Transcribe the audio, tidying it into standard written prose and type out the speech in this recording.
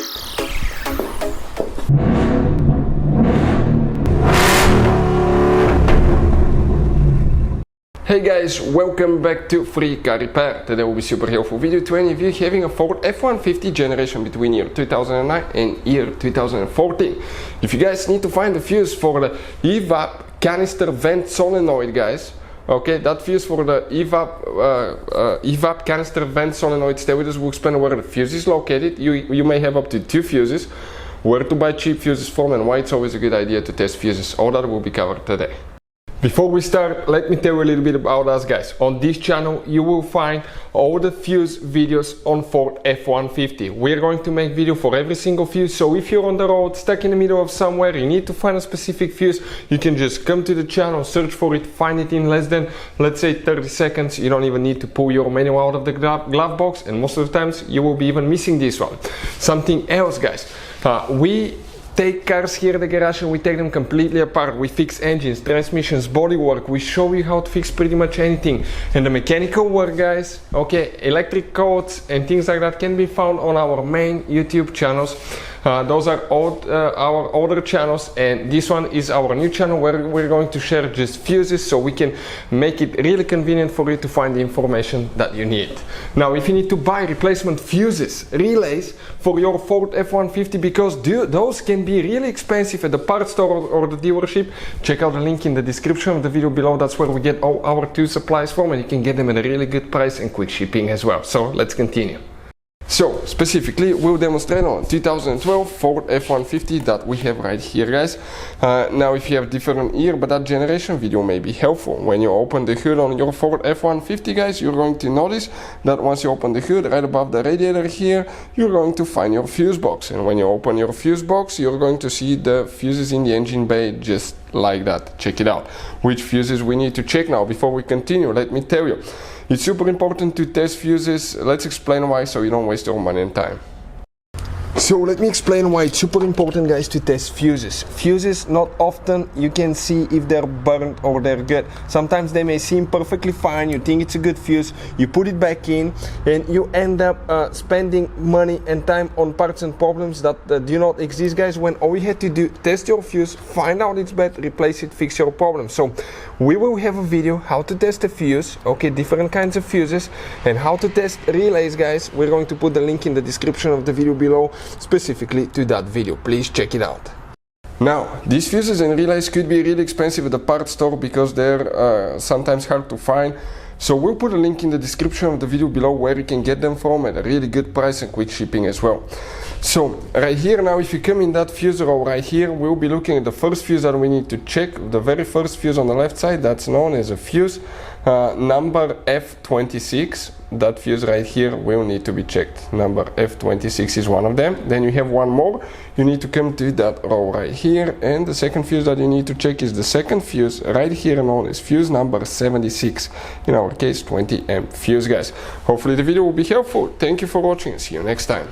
Hey guys, welcome back to Free Car Repair. Today will be super helpful video to any of you having a Ford F-150 generation between year 2009 and year 2014. If you guys need to find the fuse for the Evap Canister vent solenoid, guys, okay, that fuse for the Evap Canister vent solenoid, stay with us, we'll explain where the fuse is located. You may have up to 2 fuses, where to buy cheap fuses from, and why it's always a good idea to test fuses. All that will be covered today. Before we start, let me tell you a little bit about us, guys. On this channel you will find all the fuse videos on Ford F-150. We're going to make video for every single fuse, so if you're on the road, stuck in the middle of somewhere, you need to find a specific fuse, you can just come to the channel, search for it, find it in less than, let's say, 30 seconds. You don't even need to pull your manual out of the glove box, and most of the times you will be even missing this one. Something else, guys, we take cars here at the garage and we take them completely apart. We fix engines, transmissions, bodywork. We show you how to fix pretty much anything. And the mechanical work, guys, okay, electric codes and things like that can be found on our main YouTube channels. Those are our older channels, and this one is our new channel where we're going to share just fuses, so we can make it really convenient for you to find the information that you need. Now, if you need to buy replacement fuses, relays for your Ford F-150, because those can be really expensive at the parts store or the dealership, check out the link in the description of the video below. That's where we get all our tool supplies from, and you can get them at a really good price and quick shipping as well. So let's continue. So specifically we'll demonstrate on 2012 Ford F-150 that we have right here, guys. Now if you have different year but that generation, video may be helpful. When you open the hood on your Ford F-150, guys, you're going to notice that once you open the hood, right above the radiator here, you're going to find your fuse box. And when you open your fuse box, you're going to see the fuses in the engine bay just like that. Check it out. Which fuses we need to check now. Before we continue, let me tell you, it's super important to test fuses. Let's explain why, so you don't waste your money and time. So let me explain why it's super important, guys, to test fuses. Fuses, not often you can see if they're burnt or they're good. Sometimes they may seem perfectly fine, you think it's a good fuse, you put it back in, and you end up spending money and time on parts and problems that do not exist, guys, when all you had to do, test your fuse, find out it's bad, replace it, fix your problem. So we will have a video how to test a fuse, okay, different kinds of fuses, and how to test relays, guys. We're going to put the link in the description of the video below, specifically to that video. Please check it out. Now, these fuses and relays could be really expensive at the parts store because they're sometimes hard to find. So we'll put a link in the description of the video below where you can get them from at a really good price and quick shipping as well. So right here now, if you come in that fuse row right here, we'll be looking at the first fuse that we need to check. The very first fuse on the left side, that's known as a fuse number F26. That fuse right here will need to be checked. Number F26 is one of them. Then you have one more. You need to come to that row right here, and the second fuse that you need to check is the second fuse right here, known as fuse number 76. In our case, 20 amp fuse, guys. Hopefully the video will be helpful. Thank you for watching. See you next time.